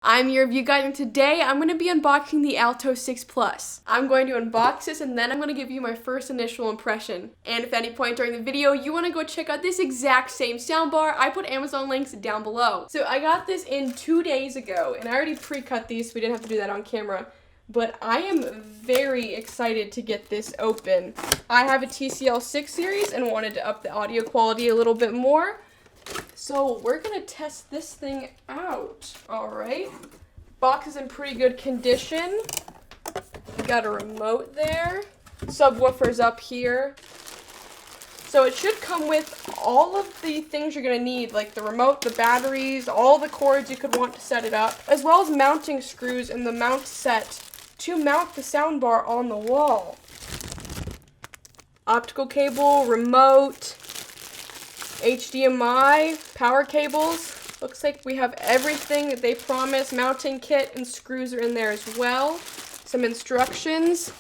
I'm your review guide, and today I'm going to be unboxing the Alto 6 Plus. I'm going to unbox this and then I'm going to give you my first initial impression. And if at any point during the video you want to go check out this exact same soundbar, I put Amazon links down below. So I got this in 2 days ago and I already pre-cut these so we didn't have to do that on camera. But I am very excited to get this open. I have a TCL 6 series and wanted to up the audio quality a little bit more. So we're gonna test this thing out. All right, box is in pretty good condition. We got a remote there. Subwoofer's up here. So it should come with all of the things you're gonna need, like the remote, the batteries, all the cords you could want to set it up, as well as mounting screws and the mount set to mount the soundbar on the wall. Optical cable, remote, HDMI, power cables. Looks like we have everything that they promise. Mounting kit and screws are in there as well. Some instructions.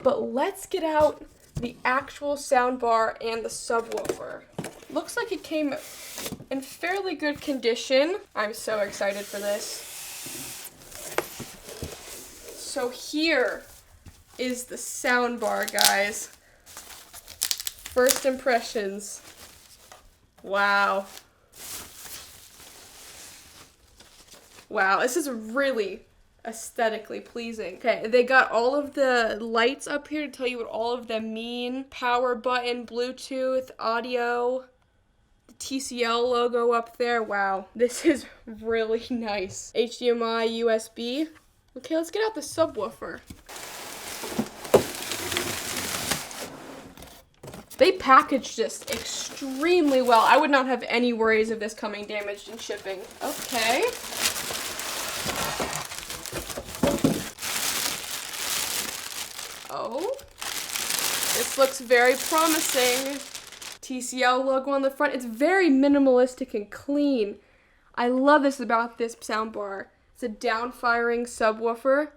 But let's get out the actual soundbar and the subwoofer. Looks like it came in fairly good condition. I'm so excited for this. So here is the soundbar, guys. First impressions. Wow. Wow, this is really aesthetically pleasing. Okay, they got all of the lights up here to tell you what all of them mean. Power button, Bluetooth, audio, the TCL logo up there. Wow, this is really nice. HDMI, USB. Okay, let's get out the subwoofer. They packaged this extremely well. I would not have any worries of this coming damaged in shipping. Okay. Oh. This looks very promising. TCL logo on the front. It's very minimalistic and clean. I love this about this soundbar. It's a down-firing subwoofer.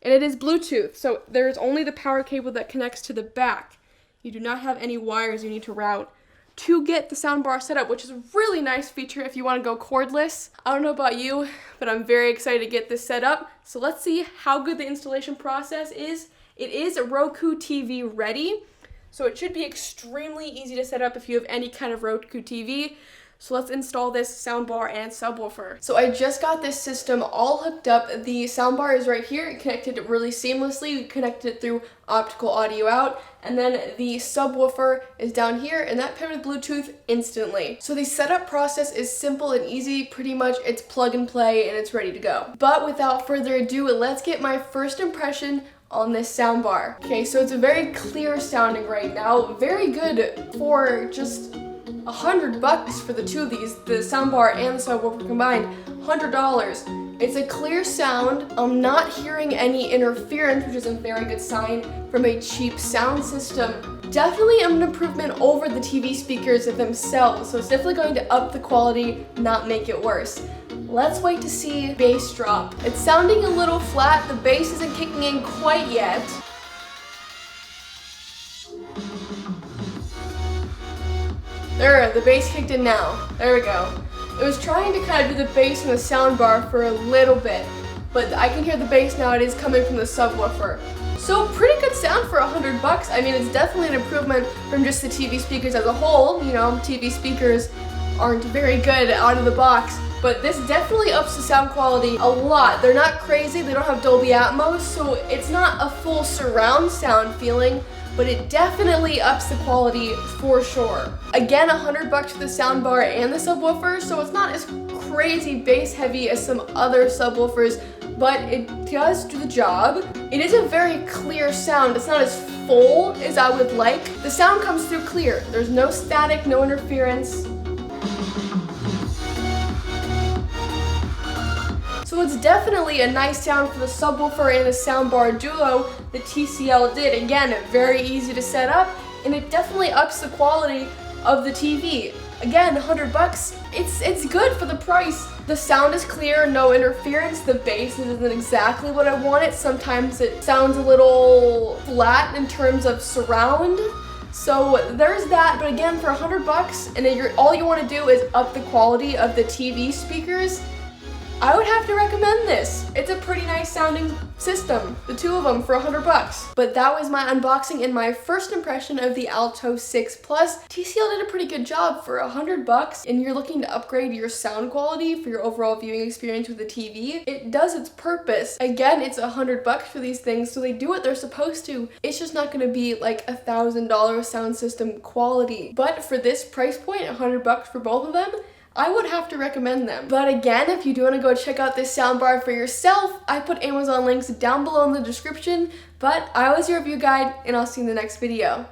And it is Bluetooth, so there's only the power cable that connects to the back. You do not have any wires you need to route to get the soundbar set up, which is a really nice feature if you want to go cordless. I don't know about you, but I'm very excited to get this set up. So let's see how good the installation process is. It is Roku TV ready, so it should be extremely easy to set up if you have any kind of Roku TV. So let's install this soundbar and subwoofer. So I just got this system all hooked up. The soundbar is right here. It connected really seamlessly. We connected it through optical audio out. And then the subwoofer is down here, and that paired with Bluetooth instantly. So the setup process is simple and easy. Pretty much it's plug and play and it's ready to go. But without further ado, let's get my first impression on this soundbar. Okay, so it's a very clear sounding right now. Very good for just $100 for the two of these, the soundbar and the subwoofer combined, $100. It's a clear sound. I'm not hearing any interference, which is a very good sign from a cheap sound system. Definitely an improvement over the TV speakers themselves, so it's definitely going to up the quality, not make it worse. Let's wait to see bass drop. It's sounding a little flat. The bass isn't kicking in quite yet. There, the bass kicked in now. There we go. It was trying to kind of do the bass in the soundbar for a little bit, but I can hear the bass now. It is coming from the subwoofer. So pretty good sound for $100. I mean, it's definitely an improvement from just the TV speakers as a whole. You know, TV speakers aren't very good out of the box, but this definitely ups the sound quality a lot. They're not crazy. They don't have Dolby Atmos, so it's not a full surround sound feeling, but it definitely ups the quality for sure. Again, $100 for the soundbar and the subwoofer, so it's not as crazy bass heavy as some other subwoofers, but it does do the job. It is a very clear sound. It's not as full as I would like. The sound comes through clear. There's no static, no interference. So it's definitely a nice sound for the subwoofer and the soundbar duo that TCL did. Again, very easy to set up, and it definitely ups the quality of the TV. Again, $100, it's good for the price. The sound is clear, no interference. The bass isn't exactly what I wanted. Sometimes it sounds a little flat in terms of surround. So there's that, but again, for $100, and all you want to do is up the quality of the TV speakers, I would have to recommend this. It's a pretty nice sounding system, the two of them for $100. But that was my unboxing and my first impression of the Alto 6 Plus. TCL did a pretty good job for $100, and you're looking to upgrade your sound quality for your overall viewing experience with the TV. It does its purpose. Again, it's $100 for these things, so they do what they're supposed to. It's just not gonna be like $1,000 sound system quality. But for this price point, $100 for both of them, I would have to recommend them. But again, if you do want to go check out this soundbar for yourself, I put Amazon links down below in the description. But I was your review guide, and I'll see you in the next video.